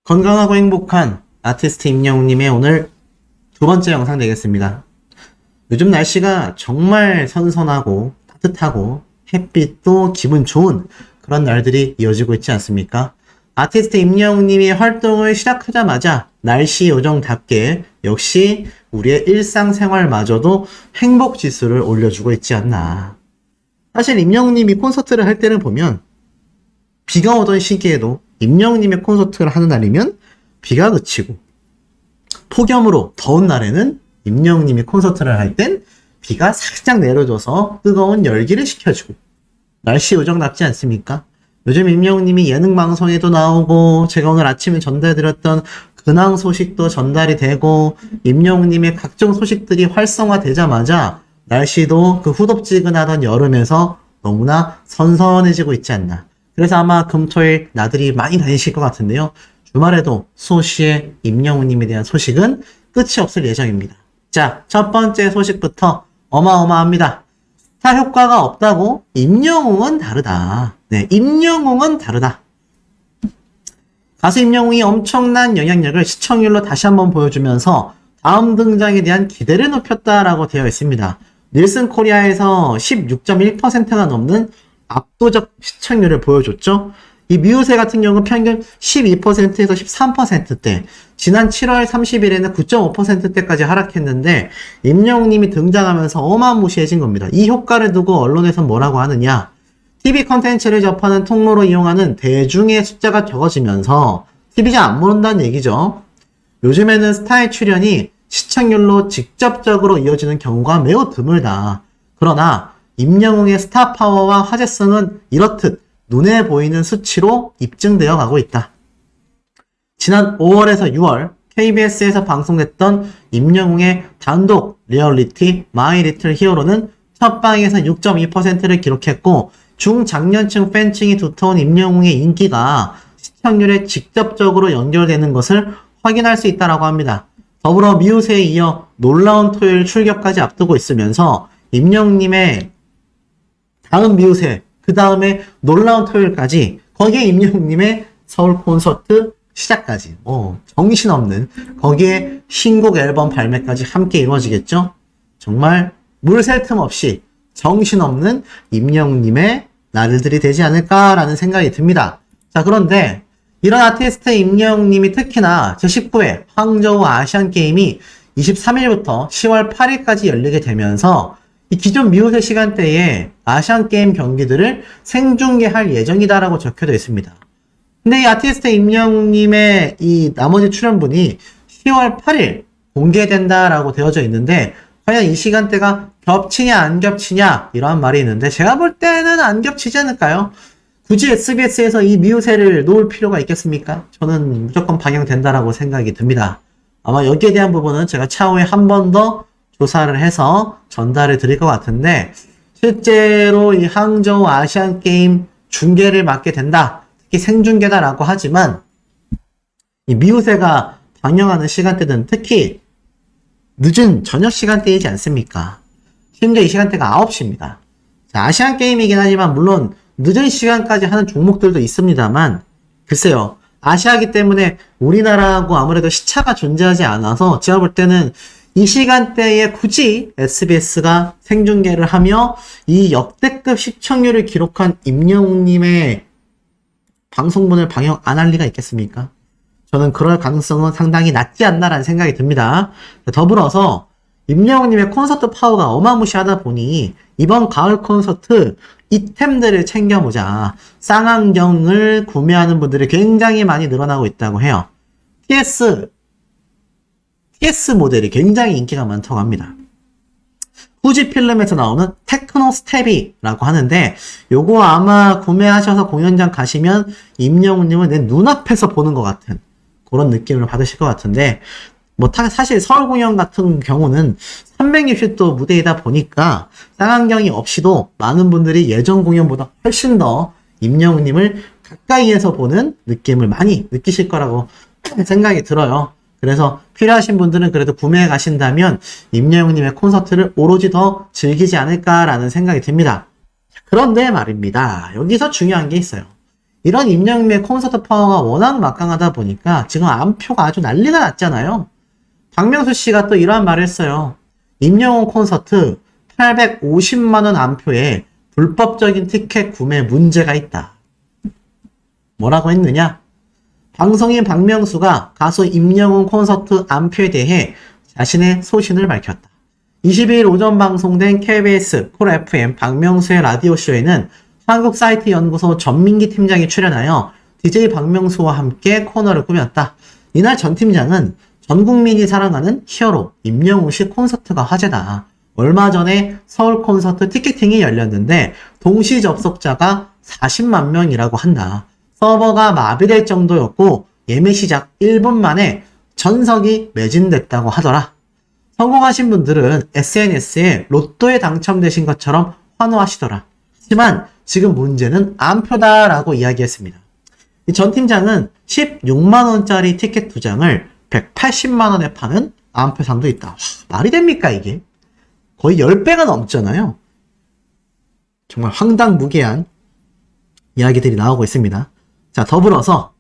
건강하고 행복한 아티스트 임영웅님의 오늘 두 번째 영상 되겠습니다. 요즘 날씨가 정말 선선하고 따뜻하고 햇빛도 기분 좋은 그런 날들이 이어지고 있지 않습니까? 아티스트 임영웅님이 활동을 시작하자마자 날씨 요정답게 역시 우리의 일상생활마저도 행복지수를 올려주고 있지 않나. 사실 임영웅님이 콘서트를 할 때를 보면 비가 오던 시기에도 임영웅님의 콘서트를 하는 날이면 비가 그치고, 폭염으로 더운 날에는 임영웅님이 콘서트를 할 땐 비가 살짝 내려줘서 뜨거운 열기를 식혀주고, 날씨 요정답지 않습니까? 요즘 임영웅님이 예능 방송에도 나오고, 제가 오늘 아침에 전달드렸던 근황 소식도 전달이 되고, 임영웅님의 각종 소식들이 활성화되자마자 날씨도 그 후덥지근하던 여름에서 너무나 선선해지고 있지 않나. 그래서 아마 금토일 나들이 많이 다니실 것 같은데요. 주말에도 수호씨의 임영웅님에 대한 소식은 끝이 없을 예정입니다. 자, 첫 번째 소식부터 어마어마합니다. 스타 효과가 없다고 임영웅은 다르다. 네, 임영웅은 다르다. 가수 임영웅이 엄청난 영향력을 시청률로 다시 한번 보여주면서 다음 등장에 대한 기대를 높였다라고 되어 있습니다. 닐슨 코리아에서 16.1%가 넘는 압도적 시청률을 보여줬죠. 이 미우새 같은 경우는 평균 12%에서 13%대, 지난 7월 30일에는 9.5%대까지 하락했는데 임영웅님이 등장하면서 어마무시해진 겁니다. 이 효과를 두고 언론에선 뭐라고 하느냐, TV 컨텐츠를 접하는 통로로 이용하는 대중의 숫자가 적어지면서 TV가 안 모른다는 얘기죠. 요즘에는 스타의 출연이 시청률로 직접적으로 이어지는 경우가 매우 드물다. 그러나 임영웅의 스타 파워와 화제성은 이렇듯 눈에 보이는 수치로 입증되어 가고 있다. 지난 5월에서 6월 KBS에서 방송됐던 임영웅의 단독 리얼리티 마이 리틀 히어로는 첫 방에서 6.2%를 기록했고, 중장년층 팬층이 두터운 임영웅의 인기가 시청률에 직접적으로 연결되는 것을 확인할 수 있다고 합니다. 더불어 미우새에 이어 놀라운 토요일 출격까지 앞두고 있으면서 임영웅님의 다음 미우새, 그 다음에 놀라운 토요일까지, 거기에 임영웅님의 서울 콘서트 시작까지, 정신없는, 거기에 신곡 앨범 발매까지 함께 이루어지겠죠? 정말 물 샐 틈 없이 정신없는 임영웅님의 날들이 되지 않을까라는 생각이 듭니다. 자, 그런데 이런 아티스트 임영웅님이 특히나 제19회 항저우 아시안게임이 23일부터 10월 8일까지 열리게 되면서 이 기존 미우새 시간대에 아시안게임 경기들을 생중계할 예정이다라고 적혀져 있습니다. 근데 이 아티스트 임영웅님의 이 나머지 출연분이 10월 8일 공개된다라고 되어져 있는데, 과연 이 시간대가 겹치냐 안 겹치냐 이러한 말이 있는데, 제가 볼 때는 안 겹치지 않을까요? 굳이 SBS에서 이 미우새를 놓을 필요가 있겠습니까? 저는 무조건 방영된다라고 생각이 듭니다. 아마 여기에 대한 부분은 제가 차후에 한 번 더 조사를 해서 전달을 드릴 것 같은데, 실제로 이 항저우 아시안게임 중계를 맡게 된다, 특히 생중계다라고 하지만 이 미우새가 방영하는 시간대는 특히 늦은 저녁 시간대이지 않습니까? 심지어 이 시간대가 9시입니다. 아시안게임이긴 하지만 물론 늦은 시간까지 하는 종목들도 있습니다만, 글쎄요, 아시아이기 때문에 우리나라하고 아무래도 시차가 존재하지 않아서 제가 볼 때는 이 시간대에 굳이 SBS가 생중계를 하며 이 역대급 시청률을 기록한 임영웅님의 방송분을 방영 안 할 리가 있겠습니까? 저는 그럴 가능성은 상당히 낮지 않나라는 생각이 듭니다. 더불어서 임영웅님의 콘서트 파워가 어마무시하다 보니 이번 가을 콘서트 이템들을 챙겨보자 쌍안경을 구매하는 분들이 굉장히 많이 늘어나고 있다고 해요. TS 모델이 굉장히 인기가 많다고 합니다. 후지필름에서 나오는 테크노 스텝이라고 하는데, 요거 아마 구매하셔서 공연장 가시면 임영웅님을 내 눈앞에서 보는 것 같은 그런 느낌을 받으실 것 같은데, 사실 서울 공연 같은 경우는 360도 무대이다 보니까 쌍안경이 없이도 많은 분들이 예전 공연보다 훨씬 더 임영웅님을 가까이에서 보는 느낌을 많이 느끼실 거라고 생각이 들어요. 그래서 필요하신 분들은 그래도 구매해 가신다면 임영웅님의 콘서트를 오로지 더 즐기지 않을까라는 생각이 듭니다. 그런데 말입니다. 여기서 중요한 게 있어요. 이런 임영웅의 콘서트 파워가 워낙 막강하다 보니까 지금 안표가 아주 난리가 났잖아요. 박명수 씨가 또 이러한 말을 했어요. 임영웅 콘서트 850만원 안표에 불법적인 티켓 구매 문제가 있다. 뭐라고 했느냐? 방송인 박명수가 가수 임영웅 콘서트 안표에 대해 자신의 소신을 밝혔다. 22일 오전 방송된 KBS 쿨 FM 박명수의 라디오쇼에는 한국 사이트 연구소 전민기 팀장이 출연하여 DJ 박명수와 함께 코너를 꾸몄다. 이날 전 팀장은 전 국민이 사랑하는 히어로 임영웅 씨 콘서트가 화제다. 얼마 전에 서울 콘서트 티켓팅이 열렸는데 동시 접속자가 40만 명이라고 한다. 서버가 마비될 정도였고 예매 시작 1분 만에 전석이 매진됐다고 하더라. 성공하신 분들은 SNS에 로또에 당첨되신 것처럼 환호하시더라. 하지만 지금 문제는 안표다라고 이야기했습니다. 전 팀장은 16만원짜리 티켓 2장을 180만원에 파는 안표상도 있다. 와, 말이 됩니까 이게? 거의 10배가 넘잖아요. 정말 황당무계한 이야기들이 나오고 있습니다. 자, 더불어서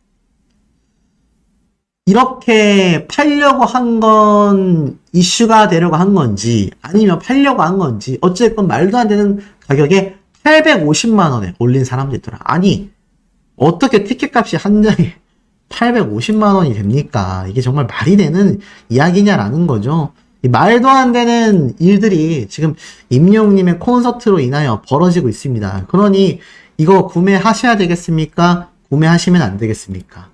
이렇게 팔려고 한 건 이슈가 되려고 한 건지 아니면 팔려고 한 건지 어쨌건 말도 안 되는 가격에 850만원에 올린 사람도 있더라. 아니 어떻게 티켓값이 한 장에 850만원이 됩니까? 이게 정말 말이 되는 이야기냐라는 거죠. 이 말도 안 되는 일들이 지금 임영웅님의 콘서트로 인하여 벌어지고 있습니다. 그러니 이거 구매하셔야 되겠습니까? 구매하시면 안 되겠습니까?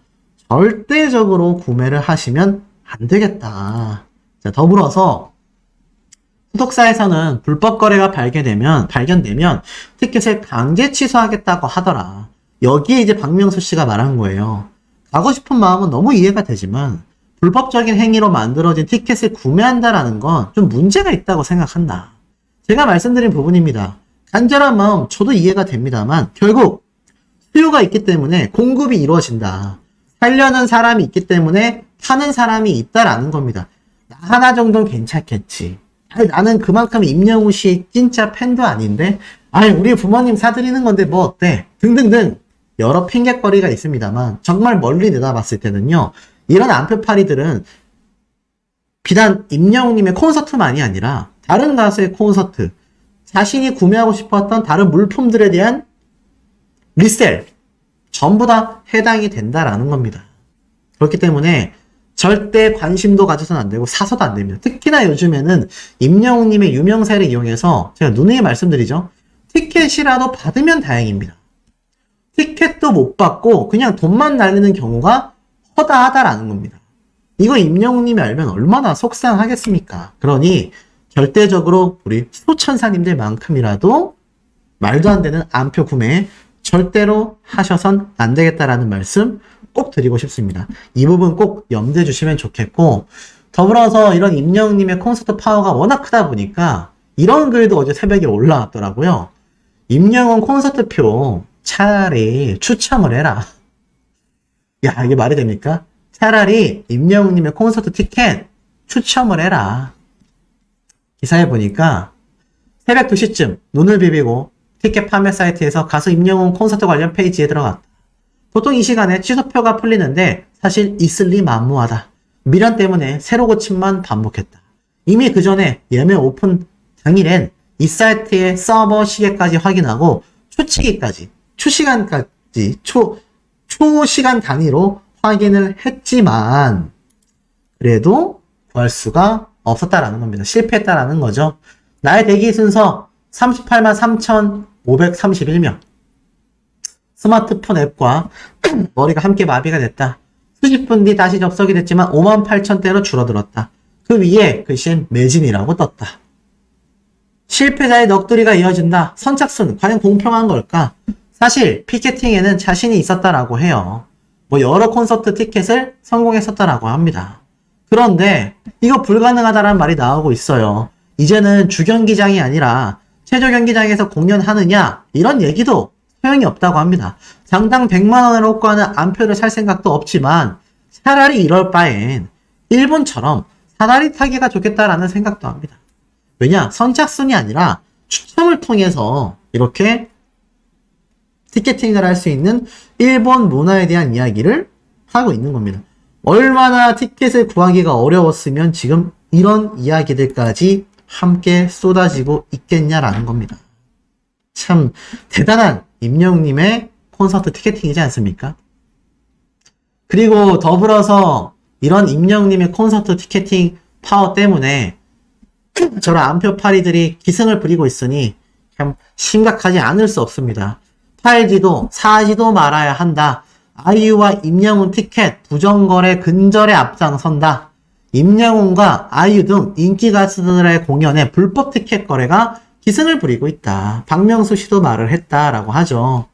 절대적으로 구매를 하시면 안 되겠다. 자, 더불어서 소속사에서는 불법 거래가 발견되면 티켓을 강제 취소하겠다고 하더라. 여기에 이제 박명수 씨가 말한 거예요. 가고 싶은 마음은 너무 이해가 되지만 불법적인 행위로 만들어진 티켓을 구매한다라는 건 좀 문제가 있다고 생각한다. 제가 말씀드린 부분입니다. 간절한 마음 저도 이해가 됩니다만 결국 수요가 있기 때문에 공급이 이루어진다. 살려는 사람이 있기 때문에 타는 사람이 있다라는 겁니다. 나 하나 정도는 괜찮겠지. 아니, 나는 그만큼 임영웅 씨 진짜 팬도 아닌데 아니 우리 부모님 사드리는 건데 뭐 어때? 등등등 여러 핑계거리가 있습니다만 정말 멀리 내다봤을 때는요. 이런 안표파리들은 비단 임영웅님의 콘서트만이 아니라 다른 가수의 콘서트, 자신이 구매하고 싶었던 다른 물품들에 대한 리셀 전부 다 해당이 된다라는 겁니다. 그렇기 때문에 절대 관심도 가져서는 안 되고 사서도 안 됩니다. 특히나 요즘에는 임영웅님의 유명세를 이용해서 제가 누누이 말씀드리죠. 티켓이라도 받으면 다행입니다. 티켓도 못 받고 그냥 돈만 날리는 경우가 허다하다라는 겁니다. 이거 임영웅님이 알면 얼마나 속상하겠습니까? 그러니 절대적으로 우리 수천사님들만큼이라도 말도 안 되는 안표 구매 절대로 하셔선 안 되겠다라는 말씀 꼭 드리고 싶습니다. 이 부분 꼭 염두해 주시면 좋겠고 더불어서 이런 임영웅님의 콘서트 파워가 워낙 크다 보니까 이런 글도 어제 새벽에 올라왔더라고요. 임영웅 콘서트표 차라리 추첨을 해라. 야 이게 말이 됩니까? 차라리 임영웅님의 콘서트 티켓 추첨을 해라. 기사에 보니까 새벽 2시쯤 눈을 비비고 티켓 판매 사이트에서 가수 임영웅 콘서트 관련 페이지에 들어갔다. 보통 이 시간에 취소표가 풀리는데 사실 있을 리 만무하다. 미련 때문에 새로 고침만 반복했다. 이미 그 전에 예매 오픈 당일엔 이 사이트의 서버 시계까지 확인하고 초시간 단위로 확인을 했지만 그래도 구할 수가 없었다라는 겁니다. 실패했다라는 거죠. 나의 대기 순서 38만 3,531명. 스마트폰 앱과 머리가 함께 마비가 됐다. 수십 분 뒤 다시 접속이 됐지만 5만 8천대로 줄어들었다. 그 위에 글씨엔 매진이라고 떴다. 실패자의 넋두리가 이어진다. 선착순 과연 공평한 걸까? 사실 피켓팅에는 자신이 있었다라고 해요. 여러 콘서트 티켓을 성공했었다라고 합니다. 그런데 이거 불가능하다라는 말이 나오고 있어요. 이제는 주경기장이 아니라 최저경기장에서 공연하느냐 이런 얘기도 소용이 없다고 합니다. 장당 100만원을 호가하는 안표를 살 생각도 없지만 차라리 이럴 바엔 일본처럼 사다리 타기가 좋겠다라는 생각도 합니다. 왜냐? 선착순이 아니라 추첨을 통해서 이렇게 티켓팅을 할 수 있는 일본 문화에 대한 이야기를 하고 있는 겁니다. 얼마나 티켓을 구하기가 어려웠으면 지금 이런 이야기들까지 함께 쏟아지고 있겠냐라는 겁니다. 참 대단한 임영웅님의 콘서트 티켓팅이지 않습니까? 그리고 더불어서 이런 임영웅님의 콘서트 티켓팅 파워 때문에 저런 안표파리들이 기승을 부리고 있으니 참 심각하지 않을 수 없습니다. 팔지도 사지도 말아야 한다. 아이유와 임영웅 티켓 부정거래 근절에 앞장선다. 임영웅과 아이유 등 인기 가수들의 공연에 불법 티켓 거래가 기승을 부리고 있다. 박명수 씨도 말을 했다라고 하죠.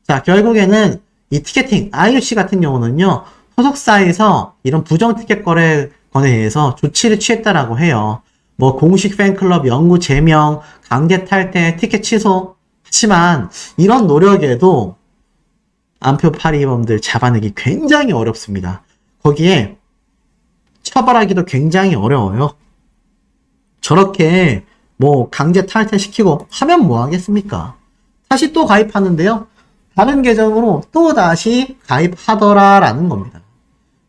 자, 결국에는 이 티켓팅, 아이유 씨 같은 경우는요, 소속사에서 이런 부정 티켓 거래 건에 대해서 조치를 취했다라고 해요. 뭐 공식 팬클럽 영구 제명, 강제 탈퇴, 티켓 취소. 하지만 이런 노력에도 안표파리범들 잡아내기 굉장히 어렵습니다. 거기에 처벌하기도 굉장히 어려워요. 저렇게 뭐 강제 탈퇴시키고 하면 뭐 하겠습니까? 다시 또 가입하는데요. 다른 계정으로 또 다시 가입하더라라는 겁니다.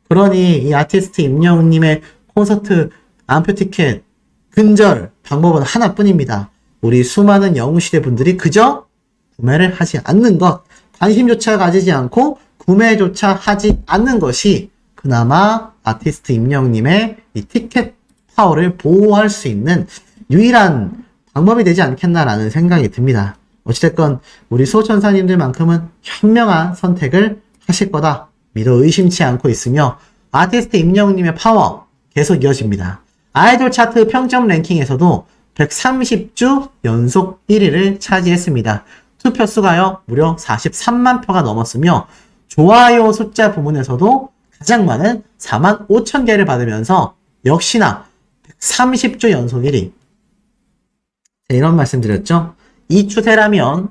그러니 이 아티스트 임영웅님의 콘서트 안표 티켓 근절 방법은 하나뿐입니다. 우리 수많은 영웅시대 분들이 그저 구매를 하지 않는 것, 관심조차 가지지 않고 구매조차 하지 않는 것이 그나마 아티스트 임영웅님의 이 티켓 파워를 보호할 수 있는 유일한 방법이 되지 않겠나라는 생각이 듭니다. 어찌됐건 우리 수호천사님들만큼은 현명한 선택을 하실 거다 믿어 의심치 않고 있으며 아티스트 임영웅님의 파워 계속 이어집니다. 아이돌 차트 평점 랭킹에서도 130주 연속 1위를 차지했습니다. 투표 수가요 무려 43만 표가 넘었으며 좋아요 숫자 부문에서도 가장 많은 4만 5천 개를 받으면서 역시나 130주 연속 1위. 이런 말씀 드렸죠. 이 추세라면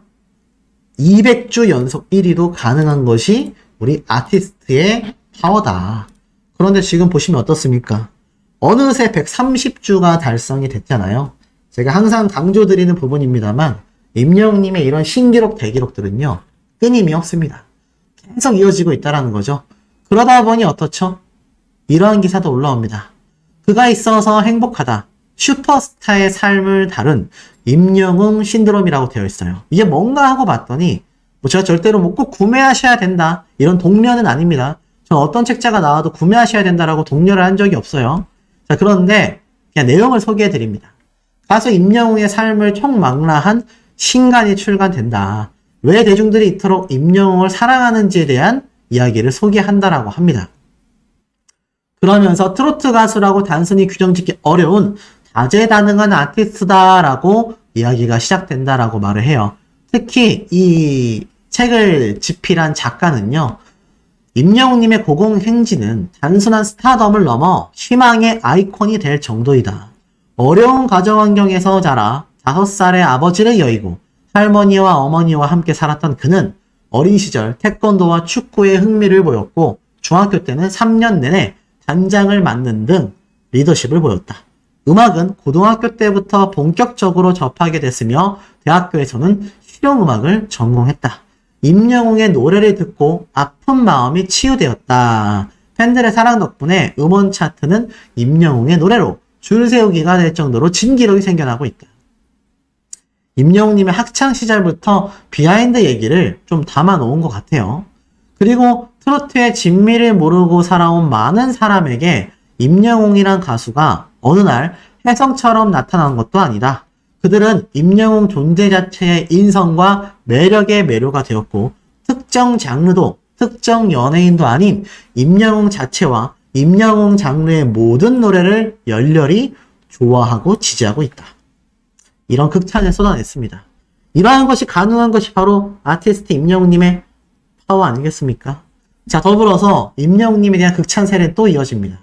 200주 연속 1위도 가능한 것이 우리 아티스트의 파워다. 그런데 지금 보시면 어떻습니까? 어느새 130주가 달성이 됐잖아요. 제가 항상 강조드리는 부분입니다만 임영웅님의 이런 신기록 대기록들은요. 끊임이 없습니다. 계속 이어지고 있다는 거죠. 그러다 보니 어떻죠? 이러한 기사도 올라옵니다. 그가 있어서 행복하다. 슈퍼스타의 삶을 다룬 임영웅 신드롬이라고 되어 있어요. 이게 뭔가 하고 봤더니 뭐 제가 절대로 뭐 꼭 구매하셔야 된다. 이런 독려는 아닙니다. 전 어떤 책자가 나와도 구매하셔야 된다라고 독려를 한 적이 없어요. 자, 그런데 그냥 내용을 소개해 드립니다. 가수 임영웅의 삶을 총망라한 신간이 출간된다. 왜 대중들이 이토록 임영웅을 사랑하는지에 대한 이야기를 소개한다라고 합니다. 그러면서 트로트 가수라고 단순히 규정짓기 어려운 다재다능한 아티스트다라고 이야기가 시작된다라고 말을 해요. 특히 이 책을 집필한 작가는요. 임영웅님의 고공행진은 단순한 스타덤을 넘어 희망의 아이콘이 될 정도이다. 어려운 가정 환경에서 자라 5살의 아버지를 여의고 할머니와 어머니와 함께 살았던 그는 어린 시절 태권도와 축구에 흥미를 보였고 중학교 때는 3년 내내 단장을 맡는 등 리더십을 보였다. 음악은 고등학교 때부터 본격적으로 접하게 됐으며 대학교에서는 실용음악을 전공했다. 임영웅의 노래를 듣고 아픈 마음이 치유되었다. 팬들의 사랑 덕분에 음원 차트는 임영웅의 노래로 줄 세우기가 될 정도로 진기록이 생겨나고 있다. 임영웅님의 학창 시절부터 비하인드 얘기를 좀 담아놓은 것 같아요. 그리고 트로트의 진미를 모르고 살아온 많은 사람에게 임영웅이란 가수가 어느 날 혜성처럼 나타난 것도 아니다. 그들은 임영웅 존재 자체의 인성과 매력에 매료가 되었고 특정 장르도 특정 연예인도 아닌 임영웅 자체와 임영웅 장르의 모든 노래를 열렬히 좋아하고 지지하고 있다. 이런 극찬을 쏟아냈습니다. 이러한 것이 가능한 것이 바로 아티스트 임영웅님의 파워 아니겠습니까? 자, 더불어서 임영웅님에 대한 극찬 세례는 또 이어집니다.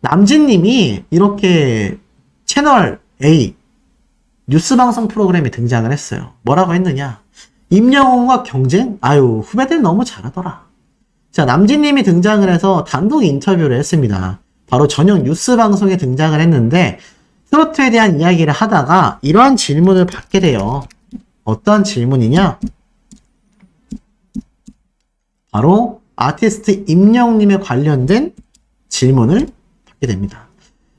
남진님이 이렇게 채널 A 뉴스방송 프로그램에 등장을 했어요. 뭐라고 했느냐? 임영웅과 경쟁? 아유, 후배들 너무 잘하더라. 자, 남진님이 등장을 해서 단독 인터뷰를 했습니다. 바로 저녁 뉴스방송에 등장을 했는데 트로트에 대한 이야기를 하다가 이러한 질문을 받게 돼요. 어떤 질문이냐? 바로 아티스트 임영웅님에 관련된 질문을 받게 됩니다.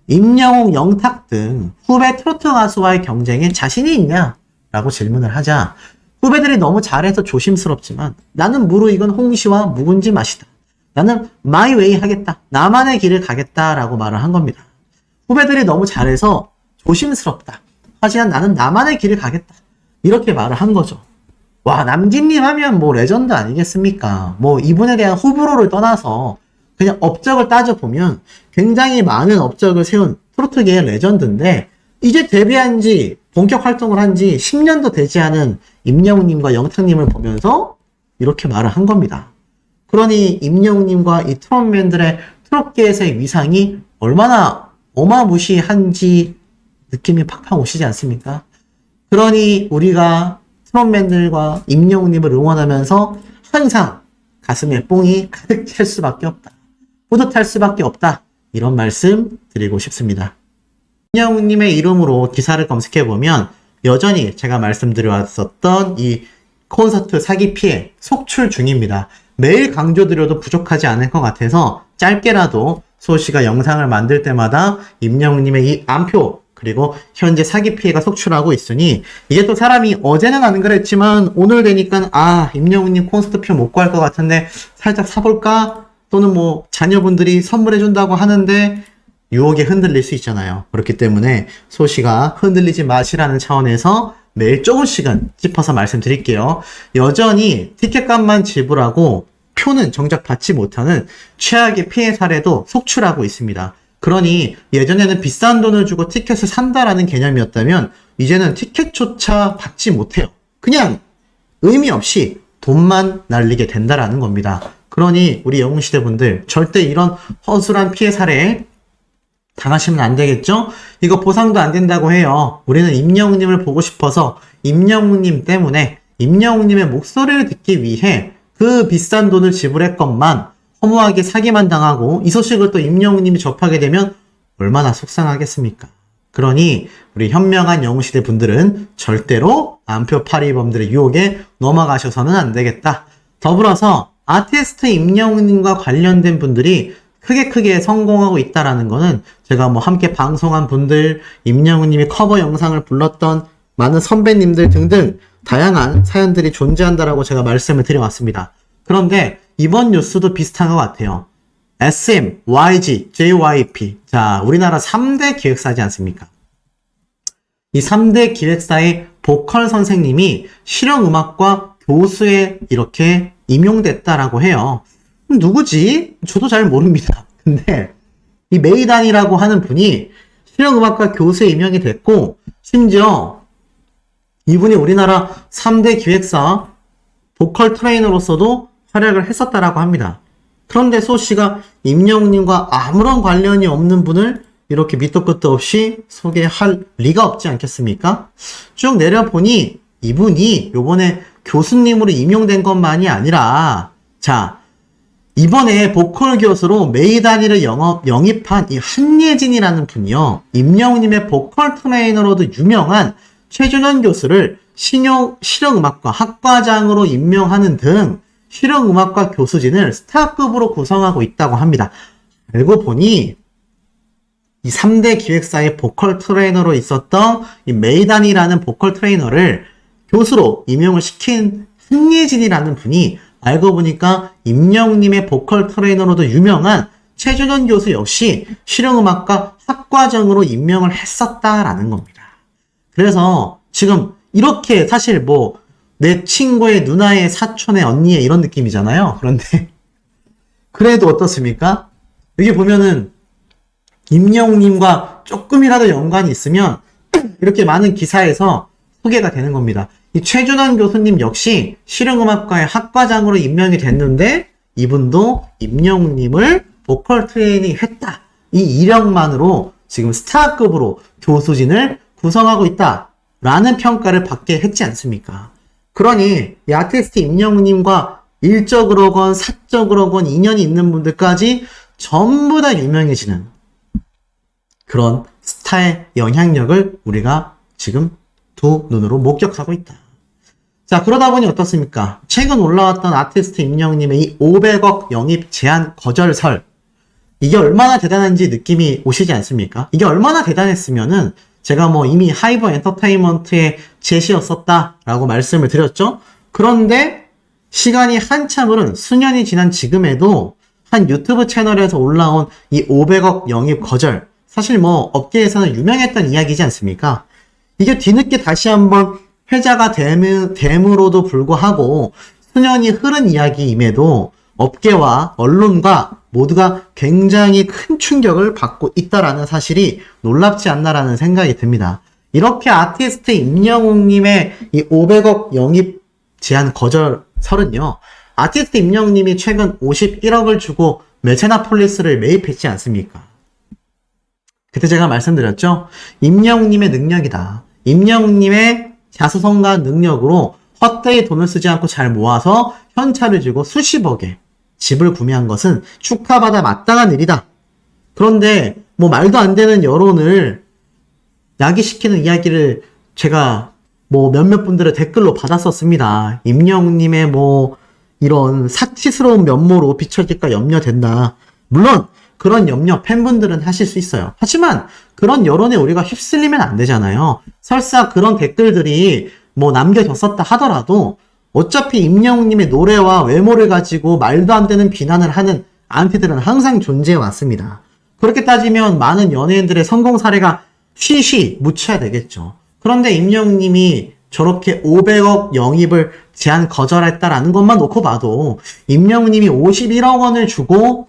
임영웅, 영탁 등 후배 트로트 가수와의 경쟁에 자신이 있냐? 라고 질문을 하자 후배들이 너무 잘해서 조심스럽지만 나는 무르익은 홍시와 묵은지 맛이다. 나는 마이 웨이 하겠다. 나만의 길을 가겠다. 라고 말을 한 겁니다. 후배들이 너무 잘해서 조심스럽다. 하지만 나는 나만의 길을 가겠다. 이렇게 말을 한 거죠. 와, 남진님 하면 뭐 레전드 아니겠습니까? 뭐 이분에 대한 호불호를 떠나서 그냥 업적을 따져보면 굉장히 많은 업적을 세운 트로트계의 레전드인데 이제 데뷔한 지 본격 활동을 한 지 10년도 되지 않은 임영웅님과 영탁님을 보면서 이렇게 말을 한 겁니다. 그러니 임영웅님과 이 트롯맨들의 트롯계에서의 위상이 얼마나 어마무시한지 느낌이 팍팍 오시지 않습니까? 그러니 우리가 트롯맨들과 임영웅님을 응원하면서 항상 가슴에 뽕이 가득 찰 수밖에 없다. 뿌듯할 수밖에 없다. 이런 말씀 드리고 싶습니다. 임영웅님의 이름으로 기사를 검색해보면 여전히 제가 말씀드려왔었던 이 콘서트 사기 피해 속출 중입니다. 매일 강조드려도 부족하지 않을 것 같아서 짧게라도 소씨가 영상을 만들 때마다 임영웅님의 이 안표 그리고 현재 사기 피해가 속출하고 있으니 이게 또 사람이 어제는 안 그랬지만 오늘 되니까 임영웅님 콘서트표 못 구할 것 같은데 살짝 사볼까? 또는 뭐 자녀분들이 선물해준다고 하는데 유혹에 흔들릴 수 있잖아요. 그렇기 때문에 소씨가 흔들리지 마시라는 차원에서 매일 조금씩은 짚어서 말씀드릴게요. 여전히 티켓값만 지불하고 표는 정작 받지 못하는 최악의 피해 사례도 속출하고 있습니다. 그러니 예전에는 비싼 돈을 주고 티켓을 산다라는 개념이었다면 이제는 티켓조차 받지 못해요. 그냥 의미 없이 돈만 날리게 된다라는 겁니다. 그러니 우리 영웅시대 분들 절대 이런 허술한 피해 사례에 당하시면 안 되겠죠? 이거 보상도 안 된다고 해요. 우리는 임영웅님을 보고 싶어서 임영웅님 때문에 임영웅님의 목소리를 듣기 위해 그 비싼 돈을 지불했건만 허무하게 사기만 당하고 이 소식을 또 임영웅님이 접하게 되면 얼마나 속상하겠습니까? 그러니 우리 현명한 영웅시대 분들은 절대로 안표 파리범들의 유혹에 넘어가셔서는 안 되겠다. 더불어서 아티스트 임영웅님과 관련된 분들이 크게 성공하고 있다라는 거는 제가 뭐 함께 방송한 분들, 임영웅님이 커버 영상을 불렀던 많은 선배님들 등등 다양한 사연들이 존재한다라고 제가 말씀을 드려왔습니다. 그런데 이번 뉴스도 비슷한 것 같아요. SM, YG, JYP. 자, 우리나라 3대 기획사지 않습니까? 이 3대 기획사의 보컬 선생님이 실용음악과 교수에 이렇게 임용됐다라고 해요. 누구지? 저도 잘 모릅니다. 근데 이 메이단이라고 하는 분이 실용음악과 교수에 임명이 됐고 심지어 이분이 우리나라 3대 기획사 보컬 트레이너로서도 활약을 했었다라고 합니다. 그런데 소씨가 임영웅님과 아무런 관련이 없는 분을 이렇게 밑도 끝도 없이 소개할 리가 없지 않겠습니까? 쭉 내려보니 이분이 요번에 교수님으로 임용된 것만이 아니라 자 이번에 보컬 교수로 메이다니를 영입한 이 한예진이라는 분이요. 임영웅님의 보컬 트레이너로도 유명한 최준원 교수를 실용음악과 학과장으로 임명하는 등 실용음악과 교수진을 스타급으로 구성하고 있다고 합니다. 알고 보니 이 3대 기획사의 보컬 트레이너로 있었던 이 메이단이라는 보컬 트레이너를 교수로 임용을 시킨 한예진이라는 분이 알고 보니까 임영웅님의 보컬 트레이너로도 유명한 최준원 교수 역시 실용음악과 학과장으로 임명을 했었다라는 겁니다. 그래서 지금 이렇게 사실 뭐 내 친구의 누나의 사촌의 언니의 이런 느낌이잖아요. 그런데 그래도 어떻습니까? 여기 보면은 임영웅님과 조금이라도 연관이 있으면 이렇게 많은 기사에서 소개가 되는 겁니다. 이 최준환 교수님 역시 실용음악과의 학과장으로 임명이 됐는데 이분도 임영웅님을 보컬 트레이닝 했다. 이 이력만으로 지금 스타급으로 교수진을 구성하고 있다라는 평가를 받게 했지 않습니까? 그러니 이 아티스트 임영웅님과 일적으로건 사적으로건 인연이 있는 분들까지 전부 다 유명해지는 그런 스타의 영향력을 우리가 지금 두 눈으로 목격하고 있다. 자, 그러다 보니 어떻습니까? 최근 올라왔던 아티스트 임영님의 이 500억 영입 제한 거절설. 이게 얼마나 대단한지 느낌이 오시지 않습니까? 이게 얼마나 대단했으면은 제가 뭐 이미 하이버 엔터테인먼트의 제시였었다라고 말씀을 드렸죠? 그런데 시간이 한참 흐른 수년이 지난 지금에도 한 유튜브 채널에서 올라온 이 500억 영입 거절. 사실 뭐 업계에서는 유명했던 이야기지 않습니까? 이게 뒤늦게 다시 한번 회자가 됨으로도 불구하고 수년이 흐른 이야기임에도 업계와 언론과 모두가 굉장히 큰 충격을 받고 있다라는 사실이 놀랍지 않나라는 생각이 듭니다. 이렇게 아티스트 임영웅님의 이 500억 영입 제한 거절설은요, 아티스트 임영웅님이 최근 51억을 주고 메세나폴리스를 매입했지 않습니까? 그때 제가 말씀드렸죠? 임영웅님의 능력이다. 임영웅님의 자수성가한 능력으로 헛되이 돈을 쓰지 않고 잘 모아서 현찰을 주고 수십억에 집을 구매한 것은 축하받아 마땅한 일이다. 그런데 뭐 말도 안 되는 여론을 야기시키는 이야기를 제가 뭐 몇몇 분들의 댓글로 받았었습니다. 임영웅님의 뭐 이런 사치스러운 면모로 비춰질까 염려된다. 물론 그런 염려 팬분들은 하실 수 있어요. 하지만 그런 여론에 우리가 휩쓸리면 안 되잖아요. 설사 그런 댓글들이 뭐 남겨졌었다 하더라도 어차피 임영웅님의 노래와 외모를 가지고 말도 안 되는 비난을 하는 안티들은 항상 존재해 왔습니다. 그렇게 따지면 많은 연예인들의 성공 사례가 쉬쉬 묻혀야 되겠죠. 그런데 임영웅님이 저렇게 500억 영입을 제한 거절했다라는 것만 놓고 봐도 임영웅님이 51억 원을 주고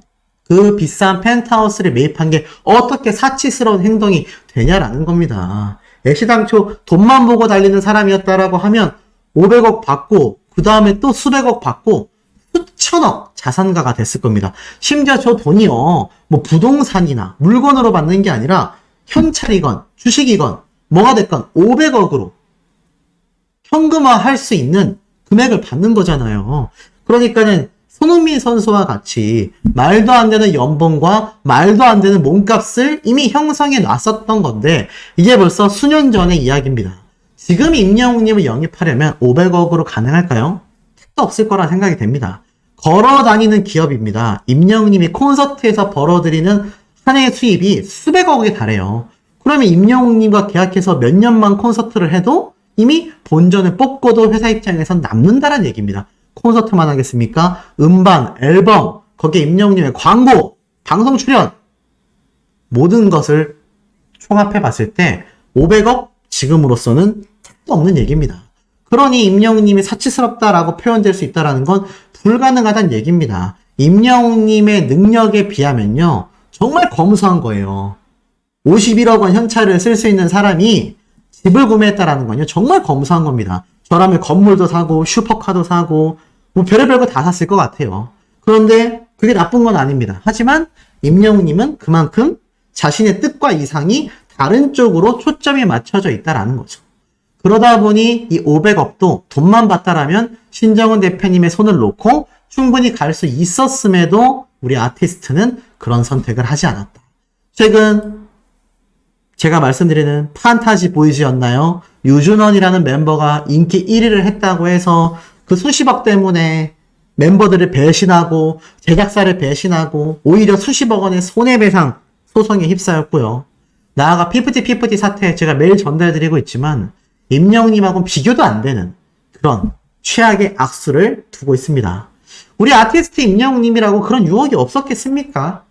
그 비싼 펜트하우스를 매입한 게 어떻게 사치스러운 행동이 되냐라는 겁니다. 애시당초 돈만 보고 달리는 사람이었다라고 하면 500억 받고 그 다음에 또 수백억 받고 수천억 자산가가 됐을 겁니다. 심지어 저 돈이요, 뭐 부동산이나 물건으로 받는 게 아니라 현찰이건 주식이건 뭐가 됐건 500억으로 현금화할 수 있는 금액을 받는 거잖아요. 그러니까는 손흥민 선수와 같이 말도 안 되는 연봉과 말도 안 되는 몸값을 이미 형성해 놨었던 건데 이게 벌써 수년 전의 이야기입니다. 지금 임영웅님을 영입하려면 500억으로 가능할까요? 택도 없을 거라 생각이 됩니다. 걸어 다니는 기업입니다. 임영웅님이 콘서트에서 벌어들이는 한 해의 수입이 수백억에 달해요. 그러면 임영웅님과 계약해서 몇 년만 콘서트를 해도 이미 본전을 뽑고도 회사 입장에선 남는다는 얘기입니다. 콘서트만 하겠습니까? 음반, 앨범, 거기에 임영웅님의 광고, 방송 출연 모든 것을 총합해 봤을 때 500억 지금으로서는 택도 없는 얘기입니다. 그러니 임영웅님이 사치스럽다라고 표현될 수 있다는 건 불가능하다는 얘기입니다. 임영웅님의 능력에 비하면요, 정말 검소한 거예요. 51억 원 현찰을 쓸 수 있는 사람이 집을 구매했다라는 건요, 정말 검소한 겁니다. 저라면 건물도 사고 슈퍼카도 사고 뭐 별의별 거 다 샀을 것 같아요. 그런데 그게 나쁜 건 아닙니다. 하지만 임영웅님은 그만큼 자신의 뜻과 이상이 다른 쪽으로 초점이 맞춰져 있다라는 거죠. 그러다 보니 이 500억도 돈만 받다라면 신정훈 대표님의 손을 놓고 충분히 갈 수 있었음에도 우리 아티스트는 그런 선택을 하지 않았다. 최근 제가 말씀드리는 판타지 보이즈였나요? 유준원이라는 멤버가 인기 1위를 했다고 해서 그 수십억 때문에 멤버들을 배신하고 제작사를 배신하고 오히려 수십억 원의 손해배상 소송에 휩싸였고요. 나아가 피프티 사태 제가 매일 전달드리고 있지만 임영웅님하고는 비교도 안 되는 그런 최악의 악수를 두고 있습니다. 우리 아티스트 임영웅님이라고 그런 유혹이 없었겠습니까?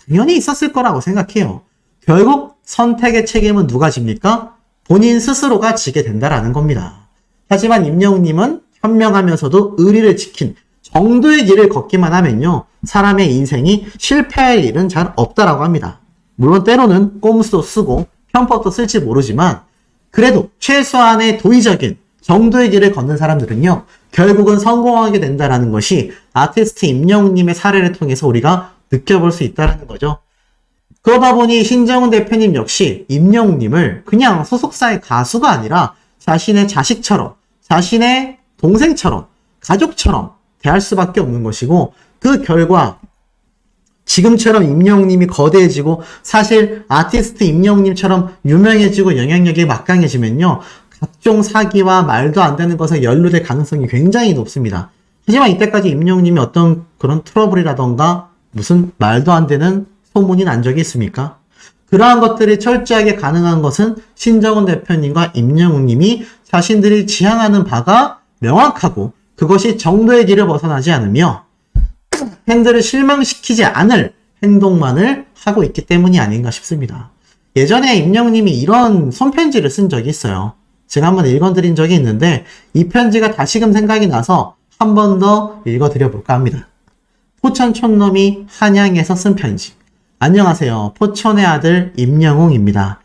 당연히 있었을 거라고 생각해요. 결국 선택의 책임은 누가 집니까? 본인 스스로가 지게 된다라는 겁니다. 하지만 임영웅님은 현명하면서도 의리를 지킨 정도의 길을 걷기만 하면요, 사람의 인생이 실패할 일은 잘 없다라고 합니다. 물론 때로는 꼼수도 쓰고 편법도 쓸지 모르지만 그래도 최소한의 도의적인 정도의 길을 걷는 사람들은요, 결국은 성공하게 된다는 것이 아티스트 임영웅님의 사례를 통해서 우리가 느껴볼 수 있다는 거죠. 그러다 보니 신정훈 대표님 역시 임영웅님을 그냥 소속사의 가수가 아니라 자신의 자식처럼, 자신의 동생처럼, 가족처럼 대할 수밖에 없는 것이고, 그 결과 지금처럼 임영웅님이 거대해지고 사실 아티스트 임영웅님처럼 유명해지고 영향력이 막강해지면요, 각종 사기와 말도 안 되는 것에 연루될 가능성이 굉장히 높습니다. 하지만 이때까지 임영웅님이 어떤 그런 트러블이라던가 무슨 말도 안 되는 소문이 난 적이 있습니까? 그러한 것들이 철저하게 가능한 것은 신정훈 대표님과 임영웅님이 자신들이 지향하는 바가 명확하고 그것이 정도의 길을 벗어나지 않으며 팬들을 실망시키지 않을 행동만을 하고 있기 때문이 아닌가 싶습니다. 예전에 임영웅님이 이런 손편지를 쓴 적이 있어요. 제가 한번 읽어드린 적이 있는데 이 편지가 다시금 생각이 나서 한 번 더 읽어드려볼까 합니다. 포천 촌놈이 한양에서 쓴 편지. 안녕하세요. 포천의 아들 임영웅입니다.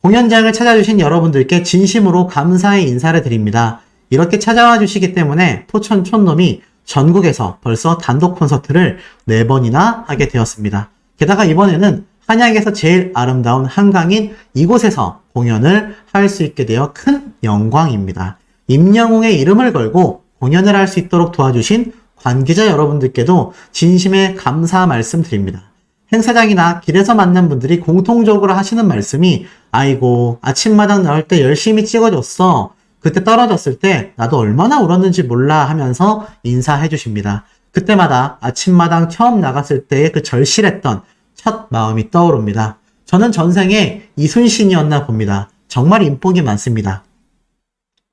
공연장을 찾아주신 여러분들께 진심으로 감사의 인사를 드립니다. 이렇게 찾아와 주시기 때문에 포천 촌놈이 전국에서 벌써 단독 콘서트를 4번이나 하게 되었습니다. 게다가 이번에는 한양에서 제일 아름다운 한강인 이곳에서 공연을 할 수 있게 되어 큰 영광입니다. 임영웅의 이름을 걸고 공연을 할 수 있도록 도와주신 관계자 여러분들께도 진심의 감사 말씀드립니다. 행사장이나 길에서 만난 분들이 공통적으로 하시는 말씀이 아이고 아침마당 나올 때 열심히 찍어줬어. 그때 떨어졌을 때 나도 얼마나 울었는지 몰라 하면서 인사해 주십니다. 그때마다 아침마당 처음 나갔을 때의 그 절실했던 첫 마음이 떠오릅니다. 저는 전생에 이순신이었나 봅니다. 정말 인복이 많습니다.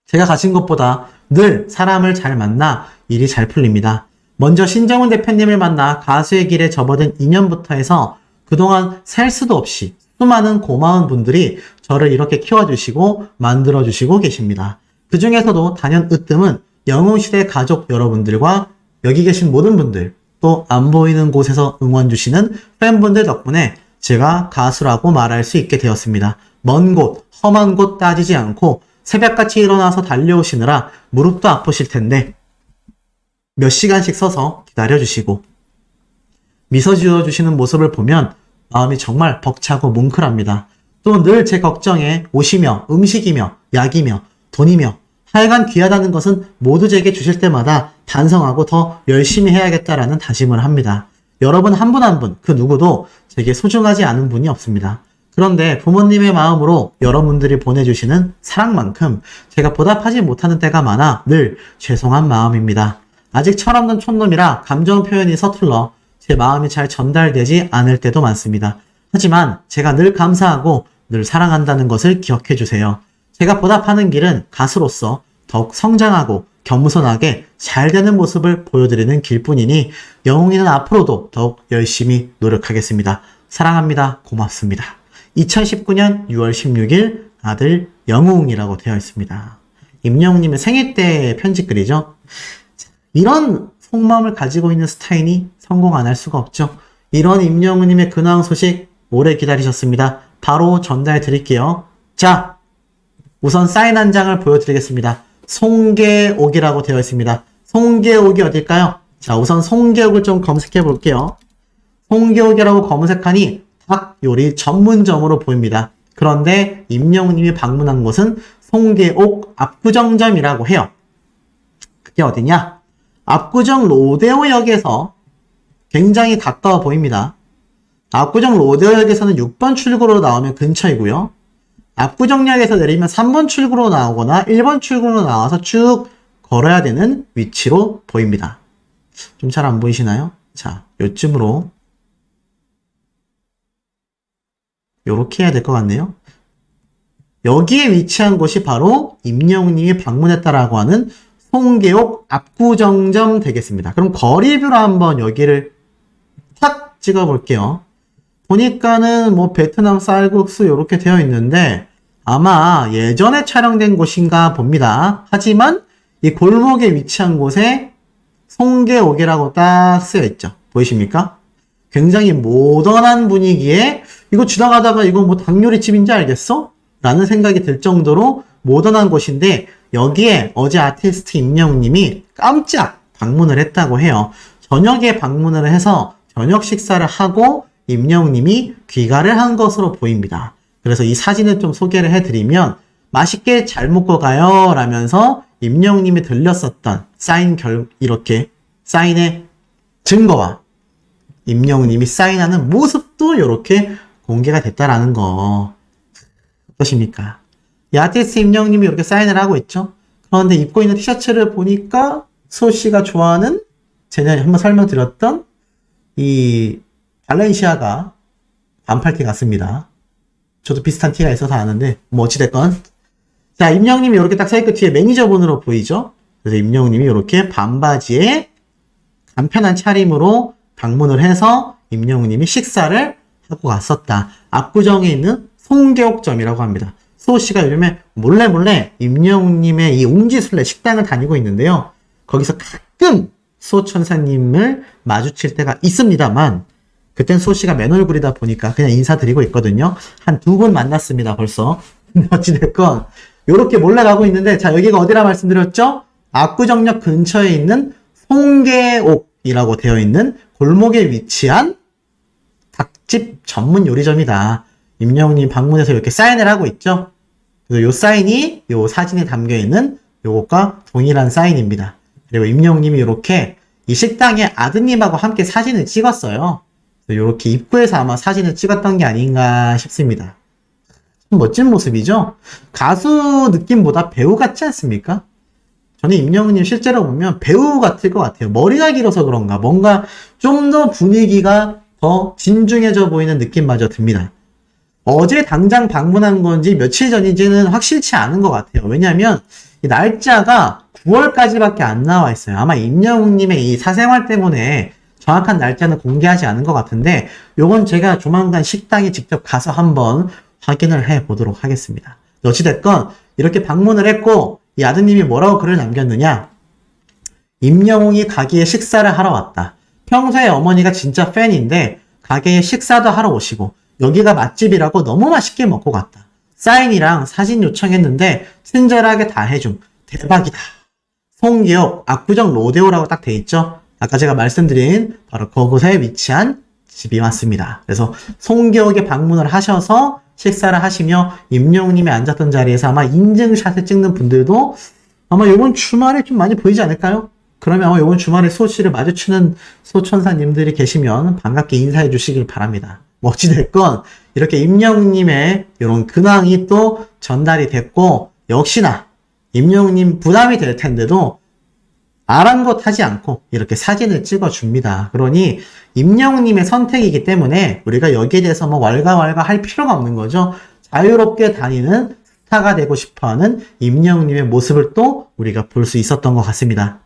제가 가진 것보다 늘 사람을 잘 만나 일이 잘 풀립니다. 먼저 신정훈 대표님을 만나 가수의 길에 접어든 인연부터 해서 그동안 셀 수도 없이 수많은 고마운 분들이 저를 이렇게 키워주시고 만들어주시고 계십니다. 그 중에서도 단연 으뜸은 영웅시대 가족 여러분들과 여기 계신 모든 분들 또 안 보이는 곳에서 응원 주시는 팬분들 덕분에 제가 가수라고 말할 수 있게 되었습니다. 먼 곳, 험한 곳 따지지 않고 새벽같이 일어나서 달려오시느라 무릎도 아프실 텐데 몇 시간씩 서서 기다려주시고 미소 지어주시는 모습을 보면 마음이 정말 벅차고 뭉클합니다. 또 늘 제 걱정에 오시며 음식이며 약이며 돈이며 하여간 귀하다는 것은 모두 제게 주실 때마다 반성하고 더 열심히 해야겠다라는 다짐을 합니다. 여러분 한 분 한 분 그 누구도 제게 소중하지 않은 분이 없습니다. 그런데 부모님의 마음으로 여러분들이 보내주시는 사랑만큼 제가 보답하지 못하는 때가 많아 늘 죄송한 마음입니다. 아직 철없는 촌놈이라 감정 표현이 서툴러 제 마음이 잘 전달되지 않을 때도 많습니다. 하지만 제가 늘 감사하고 늘 사랑한다는 것을 기억해 주세요. 제가 보답하는 길은 가수로서 더욱 성장하고 겸손하게 잘 되는 모습을 보여드리는 길뿐이니 영웅이는 앞으로도 더욱 열심히 노력하겠습니다. 사랑합니다. 고맙습니다. 2019년 6월 16일 아들 영웅이라고 되어 있습니다. 임영웅님의 생일 때 편지글이죠. 이런 속마음을 가지고 있는 스타인이 성공 안 할 수가 없죠. 이런 임영웅님의 근황 소식 오래 기다리셨습니다. 바로 전달 드릴게요. 자, 우선 사인 한 장을 보여드리겠습니다. 송계옥이라고 되어 있습니다. 송계옥이 어딜까요? 자, 우선 송계옥을 좀 검색해 볼게요. 송계옥이라고 검색하니 닭 요리 전문점으로 보입니다. 그런데 임영웅님이 방문한 곳은 송계옥 압구정점이라고 해요. 그게 어디냐? 압구정 로데오역에서 굉장히 가까워 보입니다. 압구정 로데오역에서는 6번 출구로 나오면 근처이고요. 압구정역에서 내리면 3번 출구로 나오거나 1번 출구로 나와서 쭉 걸어야 되는 위치로 보입니다. 좀 잘 안 보이시나요? 자, 요쯤으로 요렇게 해야 될 것 같네요. 여기에 위치한 곳이 바로 임영웅님이 방문했다라고 하는 송계옥 압구정점 되겠습니다. 그럼 거리뷰로 한번 여기를 탁 찍어 볼게요. 보니까는 뭐 베트남 쌀국수 이렇게 되어 있는데 아마 예전에 촬영된 곳인가 봅니다. 하지만 이 골목에 위치한 곳에 송계옥이라고 딱 쓰여 있죠. 보이십니까? 굉장히 모던한 분위기에 이거 지나가다가 이거 뭐 닭요리집인지 알겠어? 라는 생각이 들 정도로 모던한 곳인데 여기에 어제 아티스트 임영웅님이 깜짝 방문을 했다고 해요. 저녁에 방문을 해서 저녁 식사를 하고 임영웅님이 귀가를 한 것으로 보입니다. 그래서 이 사진을 좀 소개를 해드리면 맛있게 잘 먹고 가요 라면서 임영웅님이 들렸었던 이렇게 사인의 증거와 임영웅님이 사인하는 모습도 이렇게 공개가 됐다라는 거 어떠십니까? 이 아티스트 임영웅님이 이렇게 사인을 하고 있죠. 그런데 입고 있는 티셔츠를 보니까 수호 씨가 좋아하는 제가 한번 설명드렸던 이 발렌시아가 반팔티 같습니다. 저도 비슷한 티가 있어서 아는데 뭐 어찌됐건 자 임영웅님이 이렇게 딱 서있고 뒤에 매니저분으로 보이죠. 그래서 임영웅님이 이렇게 반바지에 간편한 차림으로 방문을 해서 임영웅님이 식사를 하고 갔었다. 압구정에 있는 송계옥점이라고 합니다. 수호씨가 요즘에 몰래 임영웅님의 이 옹지순례 식당을 다니고 있는데요. 거기서 가끔 수호천사님을 마주칠 때가 있습니다만 그땐 수호씨가 맨얼굴이다 보니까 그냥 인사드리고 있거든요. 한 2분 만났습니다 벌써. 어찌됐건 요렇게 몰래 가고 있는데 자 여기가 어디라 말씀드렸죠? 압구정역 근처에 있는 송계옥이라고 되어 있는 골목에 위치한 닭집 전문 요리점이다. 임영웅님 방문해서 이렇게 사인을 하고 있죠. 그래서 요 사인이 요 사진에 담겨 있는 요것과 동일한 사인입니다. 그리고 임영웅님이 이렇게 이 식당에 아드님하고 함께 사진을 찍었어요. 이렇게 입구에서 아마 사진을 찍었던 게 아닌가 싶습니다. 참 멋진 모습이죠? 가수 느낌보다 배우 같지 않습니까? 저는 임영웅님 실제로 보면 배우 같을 것 같아요. 머리가 길어서 그런가 뭔가 좀 더 분위기가 더 진중해져 보이는 느낌마저 듭니다. 어제 당장 방문한 건지 며칠 전인지는 확실치 않은 것 같아요. 왜냐하면 이 날짜가 9월까지밖에 안 나와 있어요. 아마 임영웅님의 이 사생활 때문에 정확한 날짜는 공개하지 않은 것 같은데 요건 제가 조만간 식당에 직접 가서 한번 확인을 해 보도록 하겠습니다. 어찌됐건 이렇게 방문을 했고 이 아드님이 뭐라고 글을 남겼느냐. 임영웅이 가게에 식사를 하러 왔다. 평소에 어머니가 진짜 팬인데 가게에 식사도 하러 오시고 여기가 맛집이라고 너무 맛있게 먹고 갔다. 사인이랑 사진 요청했는데 친절하게 다 해줌. 대박이다. 송계옥 압구정 로데오라고 딱 돼 있죠. 아까 제가 말씀드린 바로 그곳에 위치한 집이 맞습니다. 그래서 송계옥에 방문을 하셔서 식사를 하시며 임영웅님이 앉았던 자리에서 아마 인증샷을 찍는 분들도 아마 이번 주말에 좀 많이 보이지 않을까요? 그러면 아마 이번 주말에 수호씨를 마주치는 수호천사님들이 계시면 반갑게 인사해 주시길 바랍니다. 뭐 어찌됐건 이렇게 임영웅님의 이런 근황이 또 전달이 됐고 역시나 임영웅님 부담이 될 텐데도 아랑곳하지 않고 이렇게 사진을 찍어줍니다. 그러니 임영웅님의 선택이기 때문에 우리가 여기에 대해서 뭐 왈가왈가 할 필요가 없는 거죠. 자유롭게 다니는 스타가 되고 싶어하는 임영웅님의 모습을 또 우리가 볼 수 있었던 것 같습니다.